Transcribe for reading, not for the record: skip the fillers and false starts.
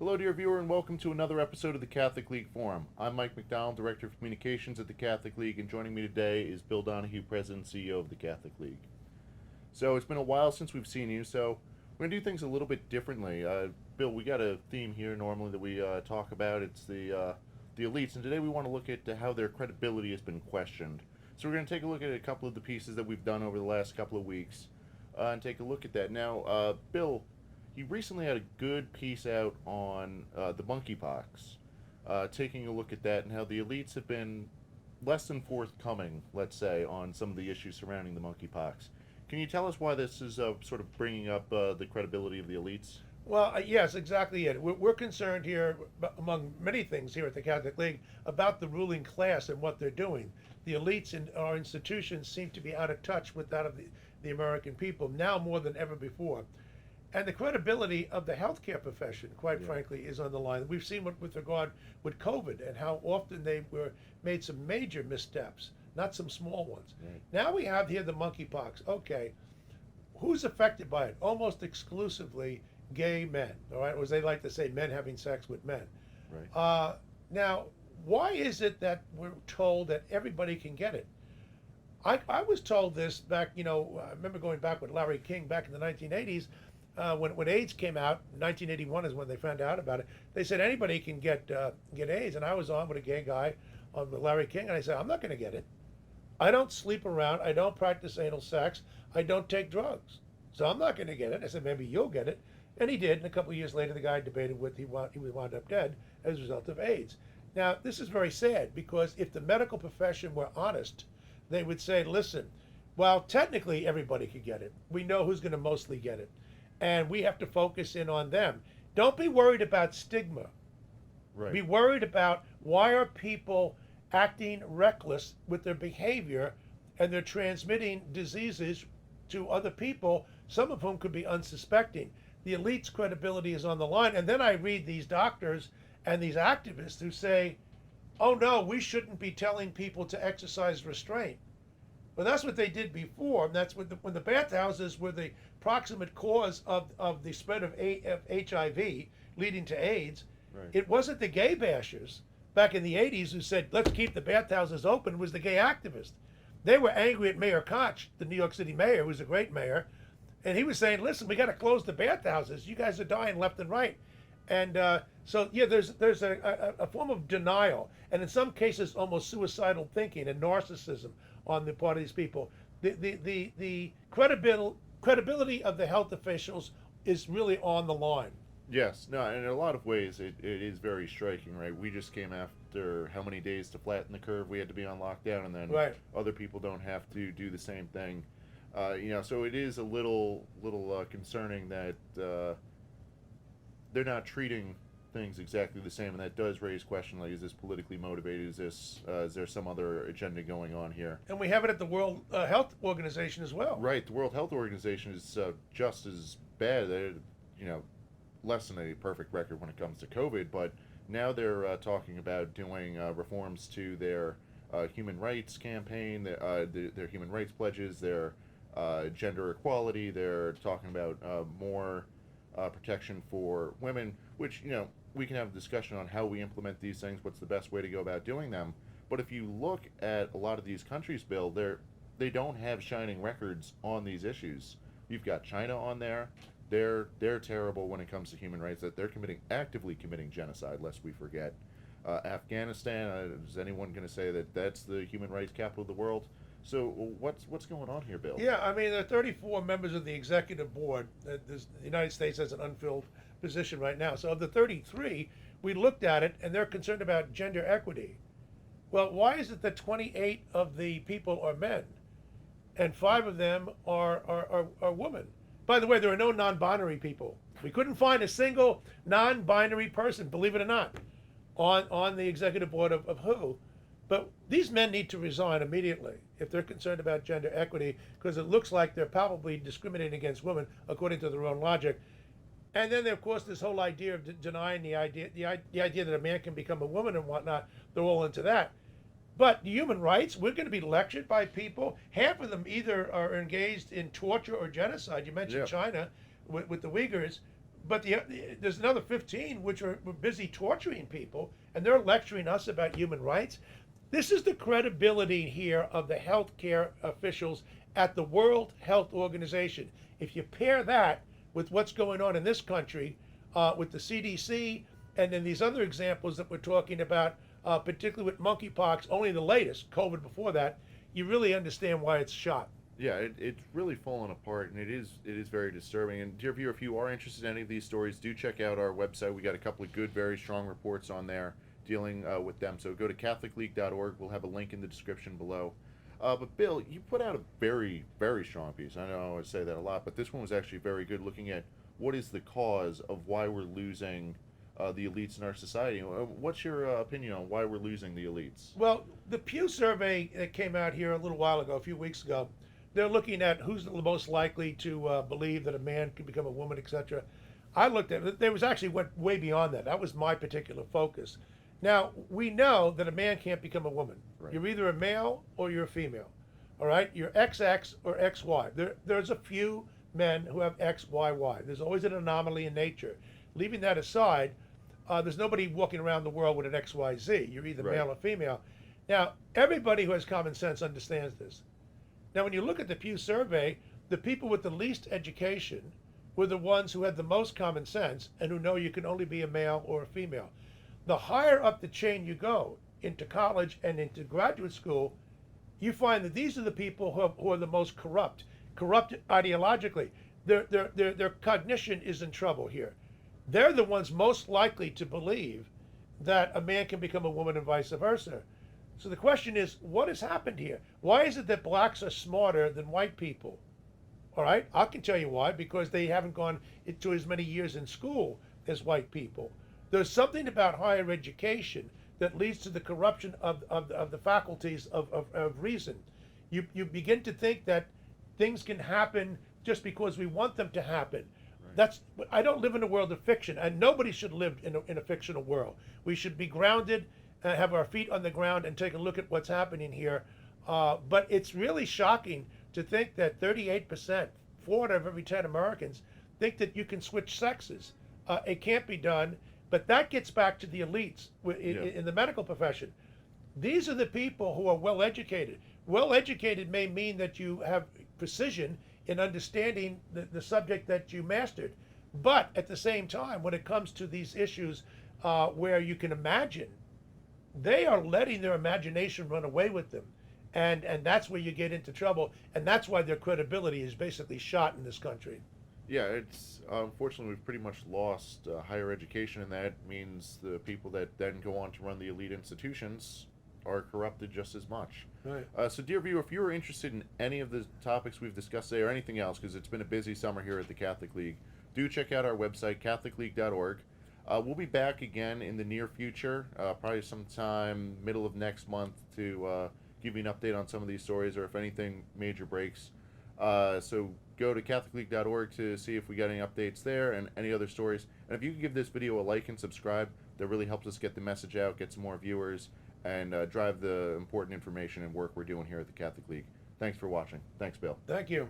Hello, dear viewer, and welcome to another episode of the Catholic League Forum. I'm Mike McDonald, Director of Communications at the Catholic League, and joining me today is Bill Donohue, President and CEO of the Catholic League. So it's been a while since we've seen you, so we're going to do things a little bit differently. Bill, we got a theme here normally that we talk about. It's the elites, and today we want to look at how their credibility has been questioned. So we're going to take a look at a couple of the pieces that we've done over the last couple of weeks and take a look at that. Now, Bill, you recently had a good piece out on the monkeypox, taking a look at that and how the elites have been less than forthcoming, let's say, on some of the issues surrounding the monkeypox. Can you tell us why this is sort of bringing up the credibility of the elites? Well, yes, exactly it. We're concerned here, among many things here at the Catholic League, about the ruling class and what they're doing. The elites in our institutions seem to be out of touch with that of the American people, now more than ever before. And the credibility of the healthcare profession, quite frankly, is on the line. We've seen with regard with COVID and how often they were made some major missteps, not some small ones. Right. Now we have here the monkeypox. Okay, who's affected by it? Almost exclusively gay men, all right? Or as they like to say, men having sex with men. Right. Now, why is it that we're told that everybody can get it? I was told this back, I remember going back with Larry King back in the 1980s, when AIDS came out. 1981 is when they found out about it. They said anybody can get AIDS, and I was on with a gay guy on with Larry King, and I said, I'm not going to get it. I don't sleep around. I don't practice anal sex. I don't take drugs, so I'm not going to get it. I said, maybe you'll get it, and he did. And a couple of years later, the guy I debated with, he wound up dead as a result of AIDS. Now, this is very sad because if the medical profession were honest, they would say, listen, well, technically everybody could get it. We know who's going to mostly get it, and we have to focus in on them. Don't be worried about stigma. Right. Be worried about why are people acting reckless with their behavior, and they're transmitting diseases to other people, some of whom could be unsuspecting. The elite's credibility is on the line. And then I read these doctors and these activists who say, oh no, we shouldn't be telling people to exercise restraint. Well, that's what they did before. And that's when the bathhouses were the proximate cause of the spread of HIV, leading to AIDS. Right. It wasn't the gay bashers back in the 80s who said, let's keep the bathhouses open. It was the gay activists. They were angry at Mayor Koch, the New York City mayor, who was a great mayor. And he was saying, listen, we got to close the bathhouses. You guys are dying left and right. And there's a form of denial, and in some cases almost suicidal thinking and narcissism on the part of these people. The credibility of the health officials is really on the line. Yes, no, and in a lot of ways it is very striking, right? We just came after how many days to flatten the curve we had to be on lockdown, and then other people don't have to do the same thing. So it is a little concerning that they're not treating things exactly the same, and that does raise questions like, is this politically motivated? Is there some other agenda going on here? And we have it at the World Health Organization as well. Right, the World Health Organization is just as bad. They're, less than a perfect record when it comes to COVID, but now they're talking about doing reforms to their human rights campaign, their human rights pledges, their gender equality. They're talking about more protection for women, which, we can have a discussion on how we implement these things, what's the best way to go about doing them. But if you look at a lot of these countries, Bill, they don't have shining records on these issues. You've got China on there. They're terrible when it comes to human rights. That they're actively committing genocide, lest we forget. Afghanistan, is anyone going to say that that's the human rights capital of the world? So what's going on here, Bill? Yeah, I mean, there are 34 members of the executive board. The United States has an unfilled position right now. So of the 33, we looked at it, and they're concerned about gender equity. Well, why is it that 28 of the people are men, and 5 of them are women? By the way, there are no non-binary people. We couldn't find a single non-binary person, believe it or not, on the executive board of WHO. But these men need to resign immediately if they're concerned about gender equity, because it looks like they're probably discriminating against women according to their own logic. And then, of course, this whole idea of denying the idea that a man can become a woman and whatnot, they're all into that. But human rights, we're going to be lectured by people. Half of them either are engaged in torture or genocide. You mentioned China with the Uyghurs. But there's another 15 which are busy torturing people, and they're lecturing us about human rights. This is the credibility here of the healthcare officials at the World Health Organization. If you pair that with what's going on in this country, with the CDC, and then these other examples that we're talking about, particularly with monkeypox, only the latest, COVID before that, you really understand why it's shot. Yeah, it's really fallen apart, and it is very disturbing. And dear viewer, if you are interested in any of these stories, do check out our website. We got a couple of good, very strong reports on there dealing with them. So go to CatholicLeague.org. We'll have a link in the description below. But Bill, you put out a very, very strong piece. I know I always say that a lot, but this one was actually very good, looking at what is the cause of why we're losing the elites in our society. What's your opinion on why we're losing the elites? Well, the Pew survey that came out here a little while ago, a few weeks ago, they're looking at who's the most likely to believe that a man can become a woman, etc. I looked at it. There was actually went way beyond that. That was my particular focus. Now, we know that a man can't become a woman. Right. You're either a male or you're a female. All right? You're XX or XY. There's a few men who have XYY. There's always an anomaly in nature. Leaving that aside, there's nobody walking around the world with an XYZ. You're either Right. male or female. Now, everybody who has common sense understands this. Now, when you look at the Pew survey, the people with the least education were the ones who had the most common sense and who know you can only be a male or a female. The higher up the chain you go, into college and into graduate school, you find that these are the people who are the most corrupt ideologically. Their cognition is in trouble here. They're the ones most likely to believe that a man can become a woman and vice versa. So the question is, what has happened here? Why is it that blacks are smarter than white people? All right, I can tell you why, because they haven't gone into as many years in school as white people. There's something about higher education that leads to the corruption of the faculties of reason. You begin to think that things can happen just because we want them to happen. Right. I don't live in a world of fiction, and nobody should live in a fictional world. We should be grounded, have our feet on the ground, and take a look at what's happening here. But it's really shocking to think that 38%, 4 out of every 10 Americans, think that you can switch sexes. It can't be done, but that gets back to the elites in the medical profession. These are the people who are well educated. Well educated may mean that you have precision in understanding the subject that you mastered. But at the same time, when it comes to these issues where you can imagine, they are letting their imagination run away with them. And that's where you get into trouble. And that's why their credibility is basically shot in this country. Yeah, it's unfortunately we've pretty much lost higher education, and that means the people that then go on to run the elite institutions are corrupted just as much. Right. So, dear viewer, if you're interested in any of the topics we've discussed today or anything else, because it's been a busy summer here at the Catholic League, do check out our website, CatholicLeague.org. We'll be back again in the near future, probably sometime middle of next month, to give you an update on some of these stories or if anything major breaks. So go to CatholicLeague.org to see if we got any updates there and any other stories. And if you can give this video a like and subscribe, that really helps us get the message out, get some more viewers, and drive the important information and work we're doing here at the Catholic League. Thanks for watching. Thanks, Bill. Thank you.